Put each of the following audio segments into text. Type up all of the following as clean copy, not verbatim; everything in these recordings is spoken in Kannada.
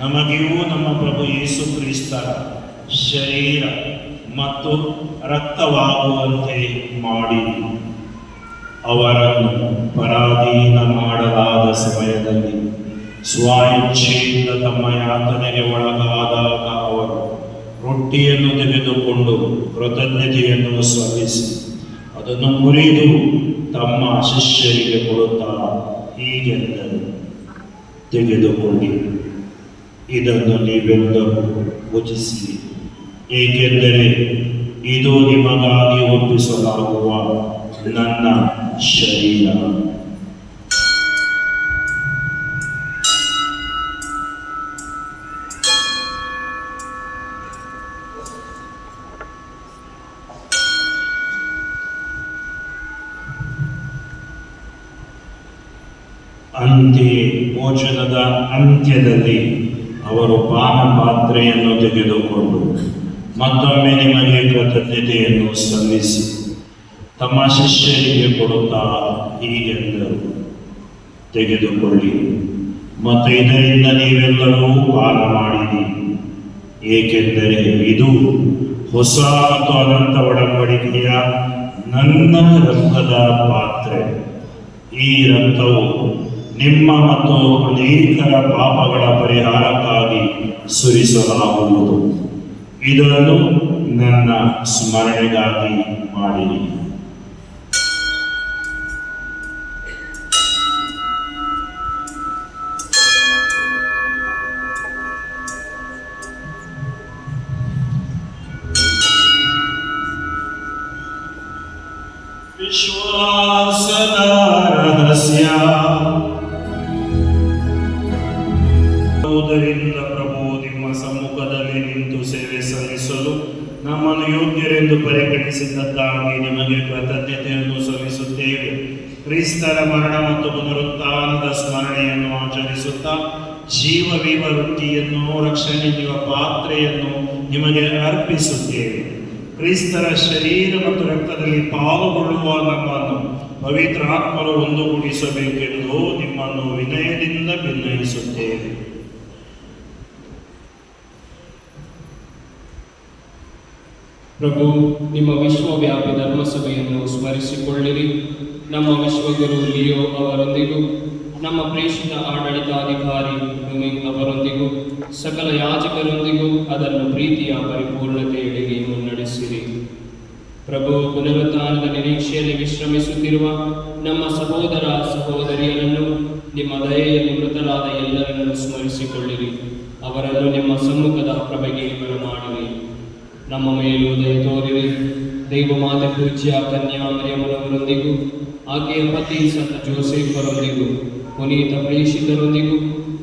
ನಮಗಿಯೂ ನಮ್ಮ ಪ್ರಭು ಯೇಸು ಕ್ರಿಸ್ತರ ಶರೀರ ಮತ್ತು ರಕ್ತವಾಗುವಂತೆ ಮಾಡಿ ಅವರನ್ನು ಪರಾಧೀನ ಮಾಡಲಾದ ಸಮಯದಲ್ಲಿ ಸ್ವಾಯಿಚ್ಛೆಯಿಂದ ತಮ್ಮ ಯಾತನೆಗೆ ಒಳಗಾದಾಗ ಅವರು ರೊಟ್ಟಿಯನ್ನು ತೆಗೆದುಕೊಂಡು ಕೃತಜ್ಞತೆಯನ್ನು ಸಲ್ಲಿಸಿ ಅದನ್ನು ಮುರಿದು ತಮ್ಮ ಶಿಷ್ಯರಿಗೆ ಕೊಡುತ್ತಾ ಹೀಗೆಂದರು, ತೆಗೆದುಕೊಳ್ಳಿ, ಇದನ್ನು ನೀವೆಲ್ಲರೂ ಭುಜಿಸಿ, ಏಕೆಂದರೆ ಇದು ನಿಮಗಾಗಿ ಒಪ್ಪಿಸಲಾಗುವ ನನ್ನ ಶರೀರ. ಅಂತೆಯೇ ಭೋಜನದ ಅಂತ್ಯದಲ್ಲಿ ಅವರು ಪಾನಪಾತ್ರೆಯನ್ನು ತೆಗೆದುಕೊಂಡು ಮತ್ತೊಮ್ಮೆ ನಿಮಗೆ ಕೃತಜ್ಞತೆಯನ್ನು ಸಲ್ಲಿಸಿ ತಮ್ಮ ಶಿಷ್ಯರಿಗೆ ಕೊಡುತ್ತಾ ಹೀಗೆಂದರು, ತೆಗೆದುಕೊಳ್ಳಿ ಮತ್ತು ಇದರಿಂದ ನೀವೆಲ್ಲರೂ ಪಾನ ಮಾಡಿರಿ, ಏಕೆಂದರೆ ಇದು ಹೊಸ ಮತ್ತು ಅನಂತ ಒಡಂಬಡಿಕೆಯ ನನ್ನ ರಕ್ತದ ಪಾತ್ರೆ. ಈ ರಕ್ತವು ನಿಮ್ಮ ಮತ್ತು ಅನೇಕರ ಪಾಪಗಳ ಪರಿಹಾರಕ್ಕಾಗಿ ಸುರಿಸಲಾಗುವುದು. ಇದನ್ನು ನನ್ನ ಸ್ಮರಣೆಗಾಗಿ ಮಾಡಿರಿ. ವಿಶ್ವಾಸದ ರಹಸ್ಯ. ಸಹೋದರಿಂದ ಪ್ರಭು ನಿಮ್ಮ ಸಮ್ಮುಖದಲ್ಲಿ ನಿಂತು ಸೇವೆ ಸಲ್ಲಿಸಲು ನಮ್ಮನ್ನು ಯೋಗ್ಯರೆಂದು ಪರಿಗಣಿಸಿದ್ದಕ್ಕಾಗಿ ನಿಮಗೆ ಕೃತಜ್ಞತೆಯನ್ನು ಸಲ್ಲಿಸುತ್ತೇವೆ. ಕ್ರಿಸ್ತರ ಮರಣ ಮತ್ತು ಪುನರುತ್ಥಾನದ ಸ್ಮರಣೆಯನ್ನು ಆಚರಿಸುತ್ತಾ ಜೀವವಿವ ರೊಟ್ಟಿಯನ್ನು, ರಕ್ಷಣೆ ನೀಡುವ ಪಾತ್ರೆಯನ್ನು ನಿಮಗೆ ಅರ್ಪಿಸುತ್ತೇವೆ. ಕ್ರಿಸ್ತರ ಶರೀರ ಮತ್ತು ರಕ್ತದಲ್ಲಿ ಪಾಲುಗೊಳ್ಳುವ ನಮ್ಮನ್ನು ಪವಿತ್ರಾತ್ಮರು ಒಂದುಗೂಡಿಸಬೇಕೆಂದು ನಿಮ್ಮನ್ನು ವಿನಯದಿಂದ ಭಿನ್ನಯಿಸುತ್ತೇವೆ. ಪ್ರಭು, ನಿಮ್ಮ ವಿಶ್ವವ್ಯಾಪಿ ಧರ್ಮಸಭೆಯನ್ನು ಸ್ಮರಿಸಿಕೊಳ್ಳಿರಿ. ನಮ್ಮ ವಿಶ್ವಗುರು ಲಿಯೋ ಅವರೊಂದಿಗೂ ನಮ್ಮ ಪ್ರೇಷಿತ ಆಡಳಿತಾಧಿಕಾರಿ ಡುಮಿಂಗ್ ಅವರೊಂದಿಗೂ ಸಕಲ ಯಾಜಕರೊಂದಿಗೂ ಅದನ್ನು ಪ್ರೀತಿಯ ಪರಿಪೂರ್ಣತೆಯೆಡೆಗೆ ಮುನ್ನಡೆಸಿರಿ. ಪ್ರಭು, ಪುನರುತ್ಥಾನದ ನಿರೀಕ್ಷೆಯಲ್ಲಿ ವಿಶ್ರಮಿಸುತ್ತಿರುವ ನಮ್ಮ ಸಹೋದರ ಸಹೋದರಿಯರನ್ನು, ನಿಮ್ಮ ದಯೆಯಲ್ಲಿ ಮೃತರಾದ ಎಲ್ಲರನ್ನು ಸ್ಮರಿಸಿಕೊಳ್ಳಿರಿ. ಅವರನ್ನು ನಿಮ್ಮ ಸಮ್ಮುಖದ ಪ್ರಭೆಗೆ ಬರಮಾಡಿರಿ. ನಮ್ಮ ಮೇಲೂ ದಯ ತೋರಿರಿ. ದೈವಮಾತೆ ಪೂಜ್ಯ ಕನ್ಯಾ ಮರಿಯಮ್ಮನವರೊಂದಿಗೂ ಆಕೆಯ ಪತಿ ಸಂತ ಜೋಸೆಫರೊಂದಿಗೂ ಪುನೀತ ಪ್ರೇಷಿತರೊಂದಿಗೂ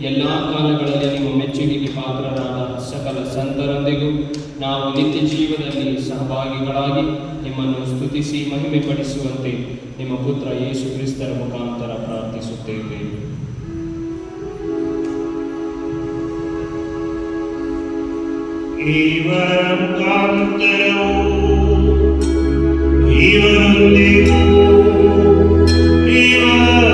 ಎಲ್ಲ ಕಾಲಗಳಲ್ಲಿ ನಿಮ್ಮ ಮೆಚ್ಚುಗೆಗೆ ಪಾತ್ರರಾದ ಸಕಲ ಸಂತರೊಂದಿಗೂ ನಾವು ನಿತ್ಯ ಜೀವದಲ್ಲಿ ಸಹಭಾಗಿಗಳಾಗಿ ನಿಮ್ಮನ್ನು ಸ್ತುತಿಸಿ ಮಹಿಮೆ ಪಡಿಸುವಂತೆ ನಿಮ್ಮ ಪುತ್ರ ಯೇಸು ಕ್ರಿಸ್ತರ ಮುಖಾಂತರ ಪ್ರಾರ್ಥಿಸುತ್ತೇವೆ. ಇವರ ಮುಖಾಂತರವೂ ಇವರೊಂದಿಗೂ ಇವರ